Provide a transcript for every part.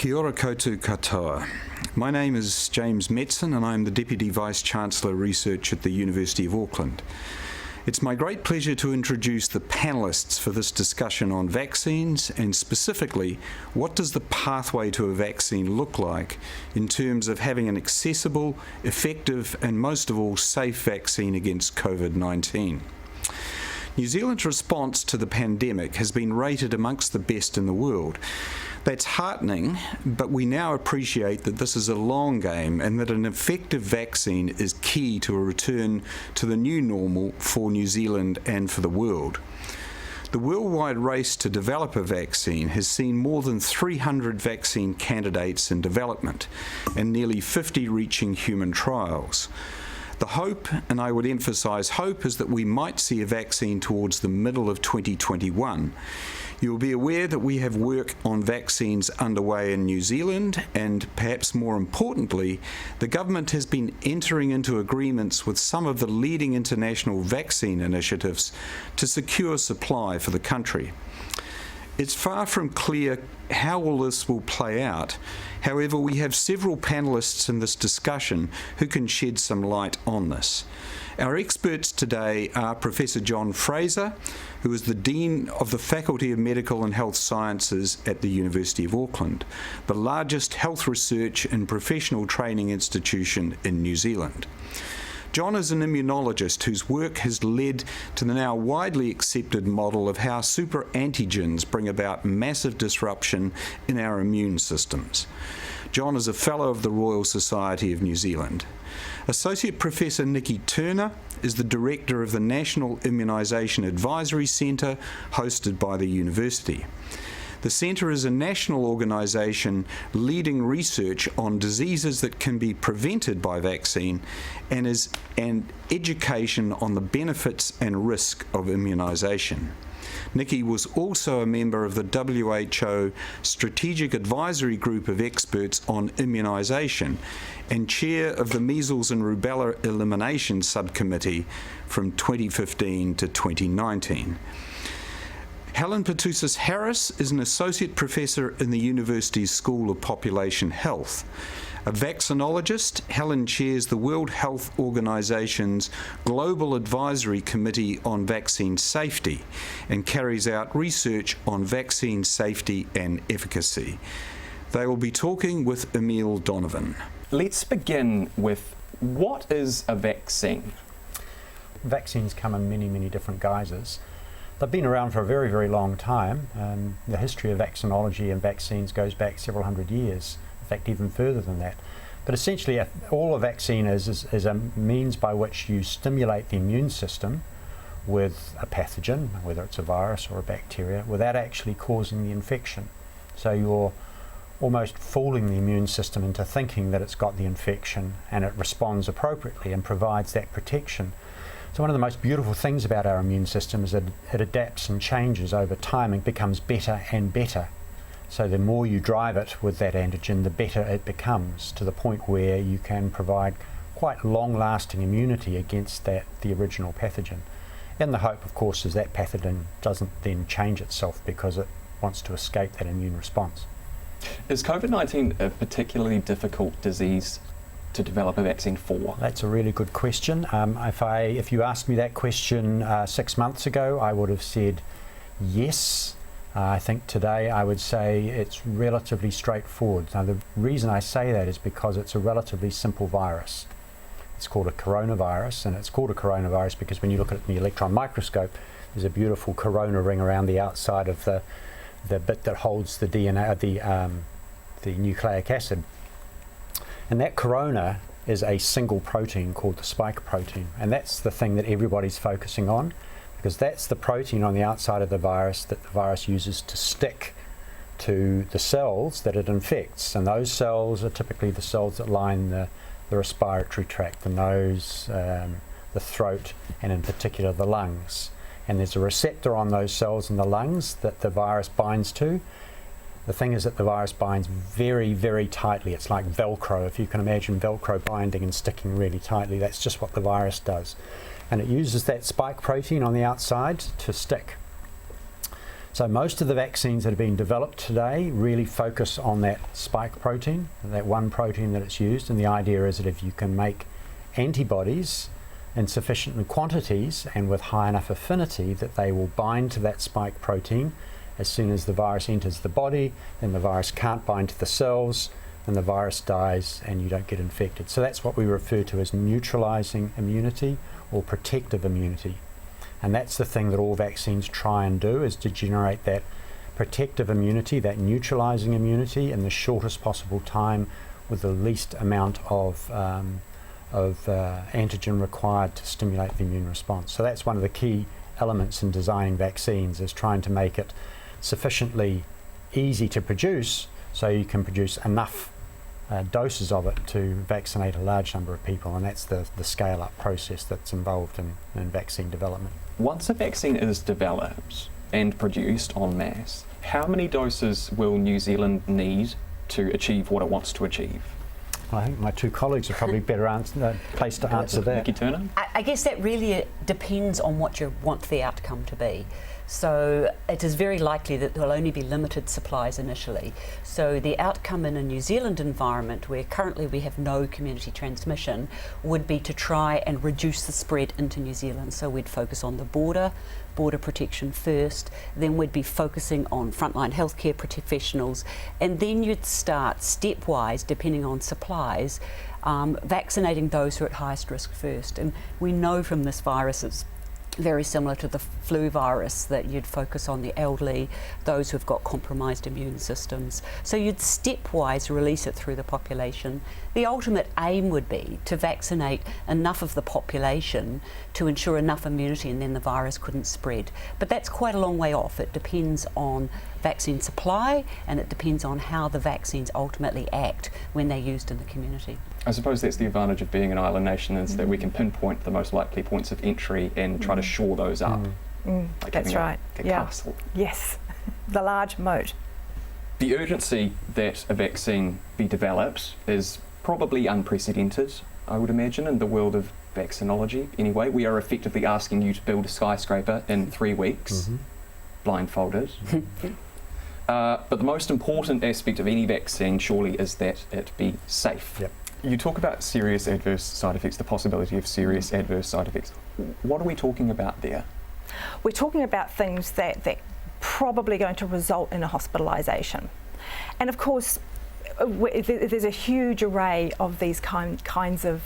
Kia ora koutou katoa. My name is James Metson and I'm the Deputy Vice-Chancellor Research at the University of Auckland. It's my great pleasure to introduce the panellists for this discussion on vaccines and specifically, what does the pathway to a vaccine look like in terms of having an accessible, effective and most of all safe vaccine against COVID-19. New Zealand's response to the pandemic has been rated amongst the best in the world. That's heartening, but we now appreciate that this is a long game and that an effective vaccine is key to a return to the new normal for New Zealand and for the world. The worldwide race to develop a vaccine has seen more than 300 vaccine candidates in development and nearly 50 reaching human trials. The hope, and I would emphasise hope, is that we might see a vaccine towards the middle of 2021. You'll be aware that we have work on vaccines underway in New Zealand, and perhaps more importantly, the government has been entering into agreements with some of the leading international vaccine initiatives to secure supply for the country. It's far from clear how all this will play out. However, we have several panellists in this discussion who can shed some light on this. Our experts today are Professor John Fraser, who is the Dean of the Faculty of Medical and Health Sciences at the University of Auckland, the largest health research and professional training institution in New Zealand. John is an immunologist whose work has led to the now widely accepted model of how super antigens bring about massive disruption in our immune systems. John is a Fellow of the Royal Society of New Zealand. Associate Professor Nikki Turner is the Director of the National Immunisation Advisory Centre, hosted by the University. The Centre is a national organisation leading research on diseases that can be prevented by vaccine and is an education on the benefits and risk of immunisation. Nikki was also a member of the WHO Strategic Advisory Group of Experts on Immunisation and chair of the Measles and Rubella Elimination Subcommittee from 2015 to 2019. Helen Petousis-Harris is an Associate Professor in the University's School of Population Health. A vaccinologist, Helen chairs the World Health Organization's Global Advisory Committee on Vaccine Safety and carries out research on vaccine safety and efficacy. They will be talking with Emile Donovan. Let's begin with, what is a vaccine? Vaccines come in many different guises. They've been around for a very long time. The history of vaccinology and vaccines goes back several hundred years, in fact even further than that. But essentially all a vaccine is a means by which you stimulate the immune system with a pathogen, whether it's a virus or a bacteria, without actually causing the infection. So you're almost fooling the immune system into thinking that it's got the infection and it responds appropriately and provides that protection. So one of the most beautiful things about our immune system is that it adapts and changes over time and becomes better and better. So the more you drive it with that antigen, the better it becomes, to the point where you can provide quite long-lasting immunity against the original pathogen. And the hope, of course, is that pathogen doesn't then change itself because it wants to escape that immune response. Is COVID-19 a particularly difficult disease to develop a vaccine for? That's a really good question. If you asked me that question 6 months ago, I would have said yes. I think today I would say it's relatively straightforward. Now the reason I say that is because it's a relatively simple virus. It's called a coronavirus, and it's called a coronavirus because when you look at it in the electron microscope, there's a beautiful corona ring around the outside of the bit that holds the DNA, the nucleic acid. And that corona is a single protein called the spike protein, and that's the thing that everybody's focusing on, because that's the protein on the outside of the virus that the virus uses to stick to the cells that it infects. And those cells are typically the cells that line the respiratory tract, the nose, the throat, and in particular the lungs. And there's a receptor on those cells in the lungs that the virus binds to. The thing is that the virus binds very tightly. It's like Velcro. If you can imagine Velcro binding and sticking really tightly, that's just what the virus does. And it uses that spike protein on the outside to stick. So most of the vaccines that have been developed today really focus on that spike protein, that one protein that it's used, and the idea is that if you can make antibodies in sufficient quantities and with high enough affinity that they will bind to that spike protein as soon as the virus enters the body, then the virus can't bind to the cells, and the virus dies and you don't get infected. So that's what we refer to as neutralizing immunity or protective immunity. And that's the thing that all vaccines try and do, is to generate that protective immunity, that neutralizing immunity, in the shortest possible time with the least amount of antigen required to stimulate the immune response. So that's one of the key elements in designing vaccines, is trying to make it sufficiently easy to produce so you can produce enough doses of it to vaccinate a large number of people, and that's the scale-up process that's involved in vaccine development. Once a vaccine is developed and produced en masse, how many doses will New Zealand need to achieve what it wants to achieve? I think my two colleagues are probably better placed to answer that. Nikki Turner? I guess that really depends on what you want the outcome to be. So it is very likely that there will only be limited supplies initially. So the outcome in a New Zealand environment, where currently we have no community transmission, would be to try and reduce the spread into New Zealand. So we'd focus on the border protection first, then we'd be focusing on frontline healthcare professionals, and then you'd start stepwise, depending on supplies, vaccinating those who are at highest risk first. And we know from this virus it's very similar to the flu virus, that you'd focus on the elderly, those who've got compromised immune systems. So you'd stepwise release it through the population. The ultimate aim would be to vaccinate enough of the population to ensure enough immunity, and then the virus couldn't spread. But that's quite a long way off. It depends on vaccine supply, and it depends on how the vaccines ultimately act when they're used in the community. I suppose that's the advantage of being an island nation, is that we can pinpoint the most likely points of entry and try to shore those up. Like That's right. A castle. Yes, the large moat. The urgency that a vaccine be developed is probably unprecedented, I would imagine, in the world of vaccinology. Anyway, we are effectively asking you to build a skyscraper in 3 weeks, blindfolded. But the most important aspect of any vaccine surely is that it be safe. Yep. You talk about serious adverse side effects, the possibility of serious adverse side effects. What are we talking about there? We're talking about things that probably going to result in a hospitalisation. And of course, there's a huge array of these kinds of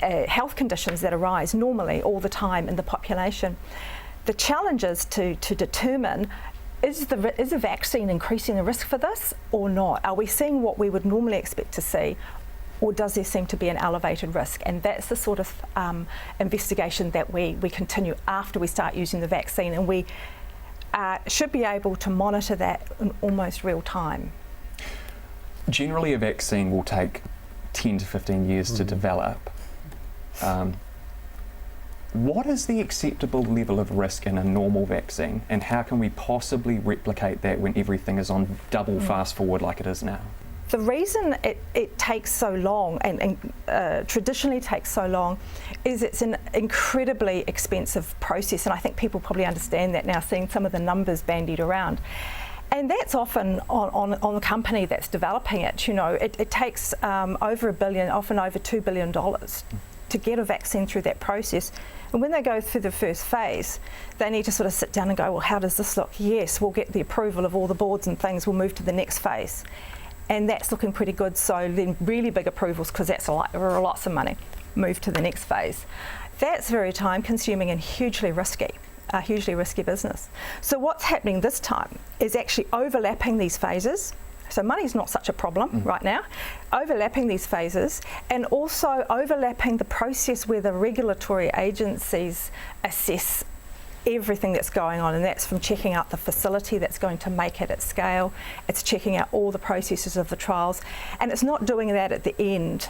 health conditions that arise normally all the time in the population. The challenge is to determine, is the vaccine increasing the risk for this or not? Are we seeing what we would normally expect to see, or does there seem to be an elevated risk? And that's the sort of investigation that we continue after we start using the vaccine, and we should be able to monitor that in almost real time. Generally, a vaccine will take 10 to 15 years to develop. What is the acceptable level of risk in a normal vaccine, and how can we possibly replicate that when everything is on double fast forward like it is now? The reason it takes so long, and traditionally takes so long, is it's an incredibly expensive process, and I think people probably understand that now, seeing some of the numbers bandied around. And that's often on the company that's developing it. You know, it takes over $1 billion, often over $2 billion to get a vaccine through that process. And when they go through the first phase, they need to sort of sit down and go, well, how does this look? Yes, we'll get the approval of all the boards and things, we'll move to the next phase. And that's looking pretty good. So then really big approvals, because that's lots of money, move to the next phase. That's very time consuming and hugely risky business. So what's happening this time is actually overlapping these phases. So money's not such a problem right now. Overlapping these phases, and also overlapping the process where the regulatory agencies assess everything that's going on, and that's from checking out the facility that's going to make it at scale. It's checking out all the processes of the trials, and it's not doing that at the end,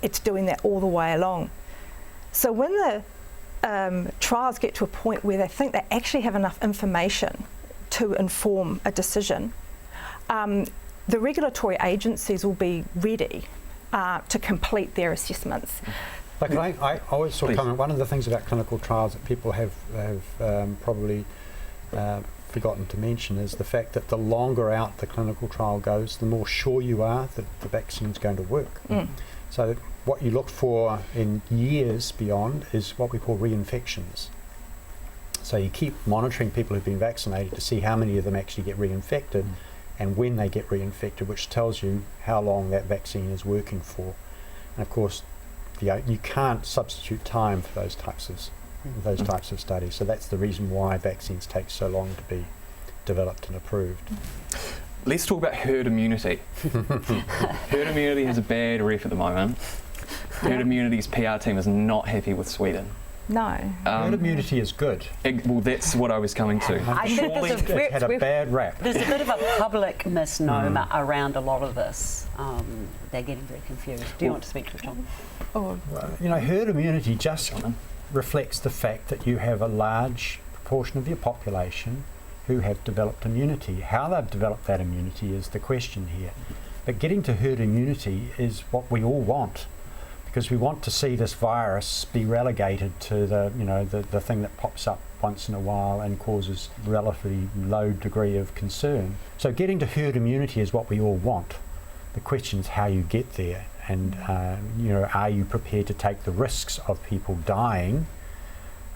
it's doing that all the way along. So when the trials get to a point where they think they actually have enough information to inform a decision, the regulatory agencies will be ready to complete their assessments. Like I always sort of comment, one of the things about clinical trials that people have probably forgotten to mention is the fact that the longer out the clinical trial goes, the more sure you are that the vaccine's going to work. So what you look for in years beyond is what we call reinfections. So you keep monitoring people who've been vaccinated to see how many of them actually get reinfected and when they get reinfected, which tells you how long that vaccine is working for. And of course, you can't substitute time for those types of studies. So that's the reason why vaccines take so long to be developed and approved. Let's talk about herd immunity. Herd immunity has a bad rep at the moment. Herd immunity's PR team is not happy with Sweden. No. Herd immunity is good. Well, that's what I was coming to. I think It's had a bad rap. there's a bit of a public misnomer around a lot of this. They're getting very confused. Do you want to speak to it, John? Oh, Well, herd immunity just reflects the fact that you have a large proportion of your population who have developed immunity. How they've developed that immunity is the question here. But getting to herd immunity is what we all want, because we want to see this virus be relegated to the thing that pops up once in a while and causes relatively low degree of concern. So getting to herd immunity is what we all want. The question is how you get there, and are you prepared to take the risks of people dying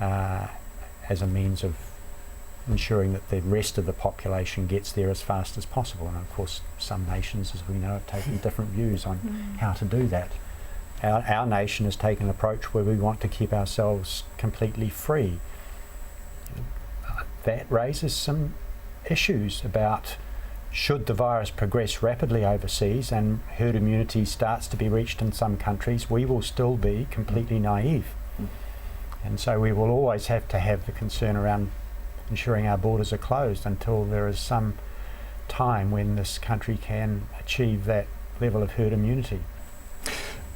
as a means of ensuring that the rest of the population gets there as fast as possible. And of course some nations, as we know, have taken different views on how to do that. Our nation has taken an approach where we want to keep ourselves completely free. That raises some issues about, should the virus progress rapidly overseas and herd immunity starts to be reached in some countries, we will still be completely naive. And so we will always have to have the concern around ensuring our borders are closed until there is some time when this country can achieve that level of herd immunity.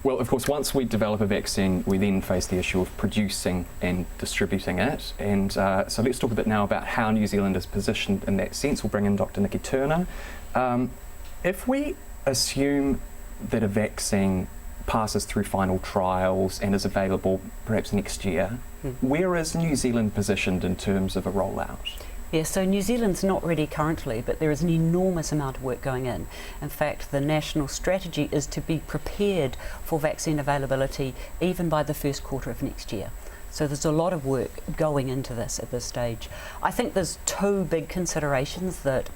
Well, of course, once we develop a vaccine, we then face the issue of producing and distributing it. And so let's talk a bit now about how New Zealand is positioned in that sense. We'll bring in Dr. Nikki Turner. If we assume that a vaccine passes through final trials and is available perhaps next year, where is New Zealand positioned in terms of a rollout? Yeah, so New Zealand's not ready currently, but there is an enormous amount of work going in. In fact, the national strategy is to be prepared for vaccine availability even by the first quarter of next year. So there's a lot of work going into this at this stage. I think there's two big considerations that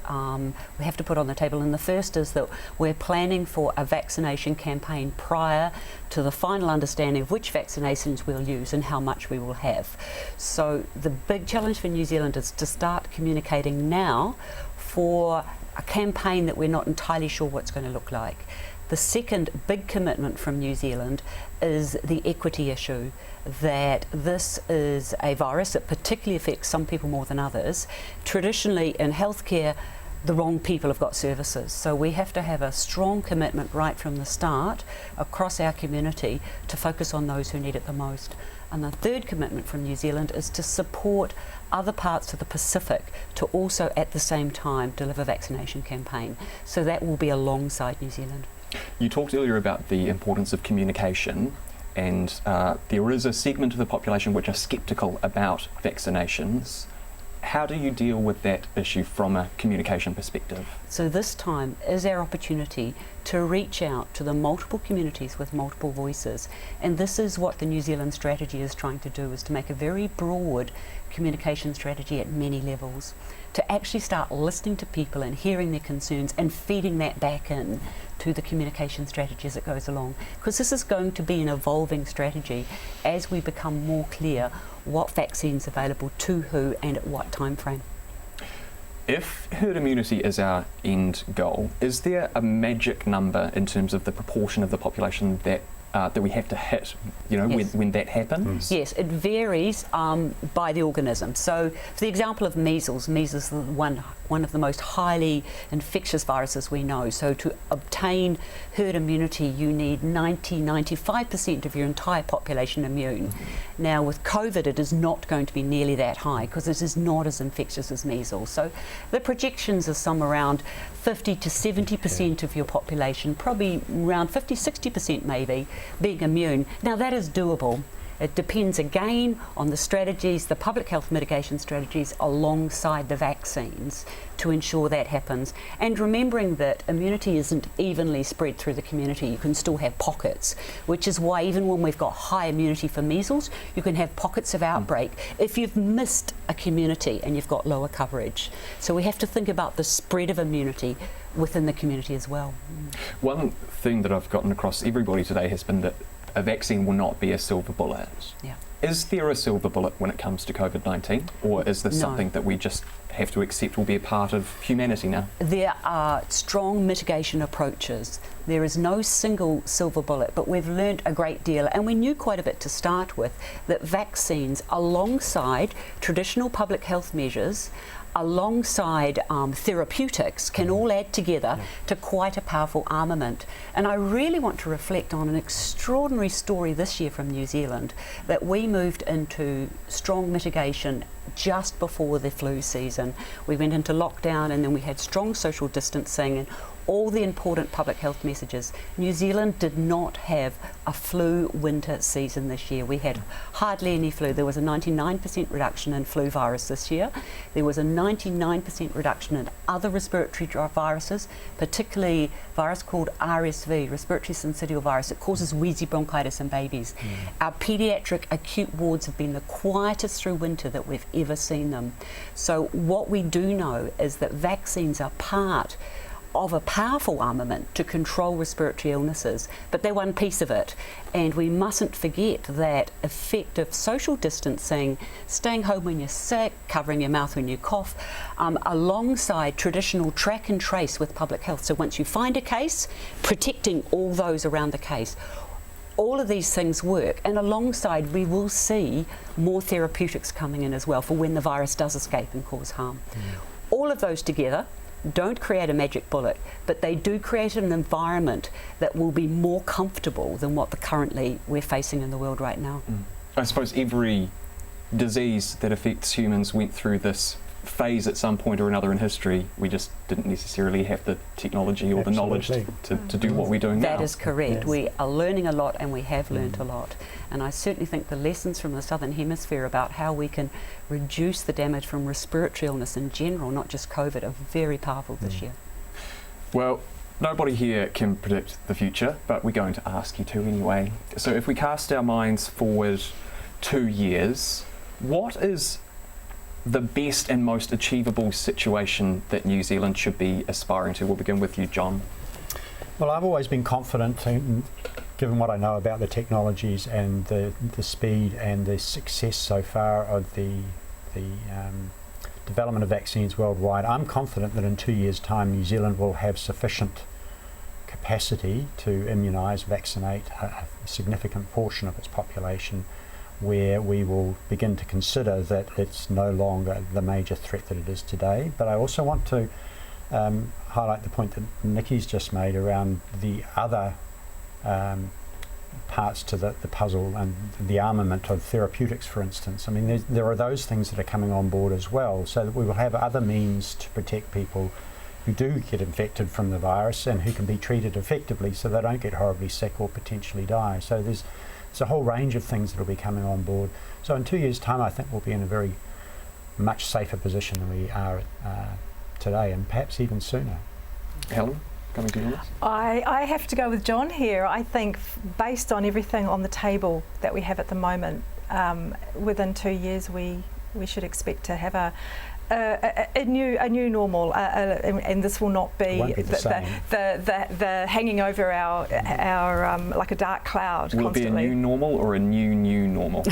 we have to put on the table, and the first is that we're planning for a vaccination campaign prior to the final understanding of which vaccinations we'll use and how much we will have. So the big challenge for New Zealand is to start communicating now for a campaign that we're not entirely sure what's going to look like. The second big commitment from New Zealand is the equity issue, that this is a virus that particularly affects some people more than others. Traditionally in healthcare, the wrong people have got services, so we have to have a strong commitment right from the start across our community to focus on those who need it the most. And the third commitment from New Zealand is to support other parts of the Pacific to also at the same time deliver a vaccination campaign. So that will be alongside New Zealand. You talked earlier about the importance of communication, and there is a segment of the population which are sceptical about vaccinations. How do you deal with that issue from a communication perspective? So this time is our opportunity to reach out to the multiple communities with multiple voices, and this is what the New Zealand strategy is trying to do, is to make a very broad communication strategy at many levels, to actually start listening to people and hearing their concerns and feeding that back in to the communication strategy as it goes along, because this is going to be an evolving strategy as we become more clear what vaccines are available to who and at what time frame. If herd immunity is our end goal, is there a magic number in terms of the proportion of the population that we have to hit, Yes. when that happens? Yes, it varies by the organism. So for the example of measles is one of the most highly infectious viruses we know. So to obtain herd immunity, you need 95% of your entire population immune. Now with COVID, it is not going to be nearly that high because it is not as infectious as measles. So the projections are some around 50 to 70% of your population, probably around 50, 60% maybe, being immune. Now that is doable. It depends again on the strategies, the public health mitigation strategies alongside the vaccines to ensure that happens. And remembering that immunity isn't evenly spread through the community, you can still have pockets, which is why even when we've got high immunity for measles, you can have pockets of outbreak if you've missed a community and you've got lower coverage. So we have to think about the spread of immunity within the community as well. One thing that I've gotten across everybody today has been that a vaccine will not be a silver bullet. Yeah. Is there a silver bullet when it comes to COVID-19, or is this No. something that we just have to accept will be a part of humanity now? There are strong mitigation approaches. There is no single silver bullet, but we've learned a great deal, and we knew quite a bit to start with, that vaccines alongside traditional public health measures, alongside therapeutics, can all add together to quite a powerful armament. And I really want to reflect on an extraordinary story this year from New Zealand, that we moved into strong mitigation just before the flu season. We went into lockdown and then we had strong social distancing and all the important public health messages. New Zealand did not have a flu winter season this year. We had hardly any flu. There was a 99% reduction in flu virus this year. There was a 99% reduction in other respiratory viruses, particularly a virus called RSV, respiratory syncytial virus. It causes wheezy bronchitis in babies. Our paediatric acute wards have been the quietest through winter that we've ever seen them. So what we do know is that vaccines are part of a powerful armament to control respiratory illnesses, but they're one piece of it. And we mustn't forget that effective social distancing, staying home when you're sick, covering your mouth when you cough, alongside traditional track and trace with public health. So once you find a case, protecting all those around the case. All of these things work, and alongside we will see more therapeutics coming in as well for when the virus does escape and cause harm. All of those together don't create a magic bullet, but they do create an environment that will be more comfortable than what currently we're facing in the world right now. I suppose every disease that affects humans went through this phase at some point or another in history. We just didn't necessarily have the technology or the knowledge to do what we're doing now. That is correct. Yes. We are learning a lot, and we have learnt a lot. And I certainly think the lessons from the Southern Hemisphere about how we can reduce the damage from respiratory illness in general, not just COVID, are very powerful this year. Well, nobody here can predict the future, but we're going to ask you to anyway. So if we cast our minds forward 2 years, what is the best and most achievable situation that New Zealand should be aspiring to? We'll begin with you, John. Well, I've always been confident, given what I know about the technologies and the speed and the success so far of the development of vaccines worldwide. I'm confident that in 2 years' time New Zealand will have sufficient capacity to immunise, vaccinate a significant portion of its population, where we will begin to consider that it's no longer the major threat that it is today. But I also want to highlight the point that Nikki's just made around the other parts to the puzzle and the armament of therapeutics, for instance. I mean, there are those things that are coming on board as well, so that we will have other means to protect people who do get infected from the virus and who can be treated effectively so they don't get horribly sick or potentially die. So there's a whole range of things that will be coming on board. So in 2 years' time, I think we'll be in a very much safer position than we are today, and perhaps even sooner. Helen, coming to you on this? I have to go with John here. I think based on everything on the table that we have at the moment, within 2 years we should expect to have a new normal, and this will not be, the hanging over our like a dark cloud Will constantly. it be a new normal or a new normal?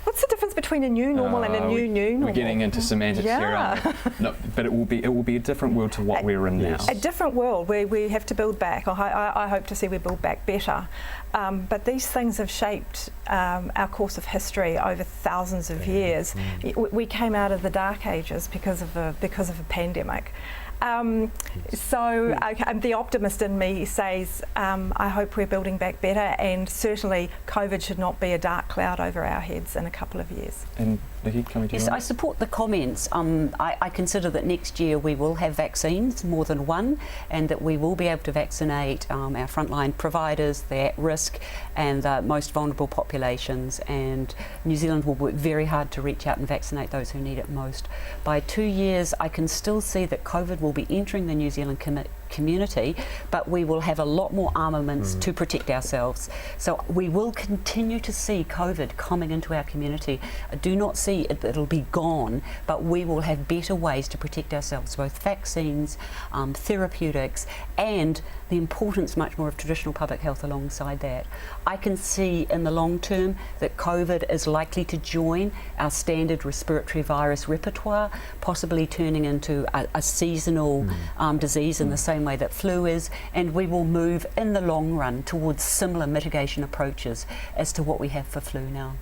What's the difference between a new normal and a new normal? We're getting into semantics here, aren't we? No, but it will be a different world to what we're in now. A different world where we have to build back. I hope to see we build back better. But these things have shaped our course of history over thousands of years. We came out of the Dark Ages because of a pandemic. So the optimist in me says I hope we're building back better, and certainly COVID should not be a dark cloud over our heads in a couple of years. years. And Nikki, coming to you. Yes, I support the comments. I consider that next year we will have vaccines, more than one, and that we will be able to vaccinate our frontline providers, the at-risk and the most vulnerable populations, and New Zealand will work very hard to reach out and vaccinate those who need it most. By 2 years, I can still see that COVID will be entering the New Zealand community, but we will have a lot more armaments to protect ourselves. So we will continue to see COVID coming into our community. I do not see it that it'll be gone, but we will have better ways to protect ourselves, both vaccines, therapeutics, and the importance much more of traditional public health alongside that. I can see in the long term that COVID is likely to join our standard respiratory virus repertoire, possibly turning into a seasonal disease in the same way that flu is, and we will move in the long run towards similar mitigation approaches as to what we have for flu now.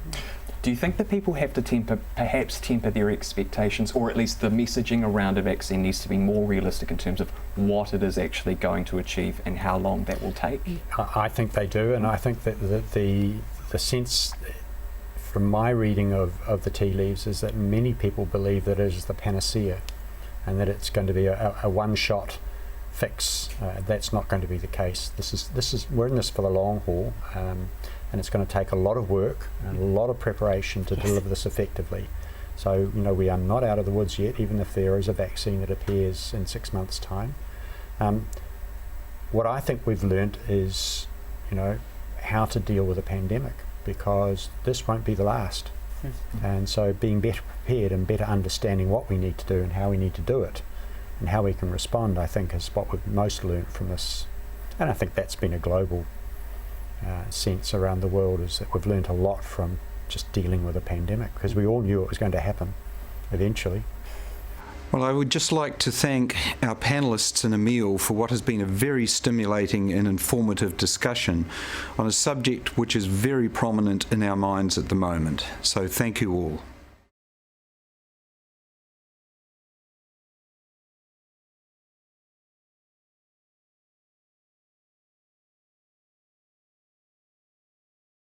Do you think that people have to perhaps temper their expectations, or at least the messaging around a vaccine needs to be more realistic in terms of what it is actually going to achieve and how long that will take? I think they do, and I think that the sense from my reading of the tea leaves is that many people believe that it is the panacea and that it's going to be a one-shot fix. That's not going to be the case. We're in this for the long haul, and it's going to take a lot of work and a lot of preparation to deliver this effectively. So, we are not out of the woods yet, even if there is a vaccine that appears in 6 months' time. What I think we've learnt is, how to deal with a pandemic, because this won't be the last. And so being better prepared and better understanding what we need to do and how we need to do it and how we can respond, I think, is what we've most learnt from this. And I think that's been a global sense around the world, is that we've learnt a lot from just dealing with a pandemic, because we all knew it was going to happen eventually. Well, I would just like to thank our panellists and Emile for what has been a very stimulating and informative discussion on a subject which is very prominent in our minds at the moment. So thank you all.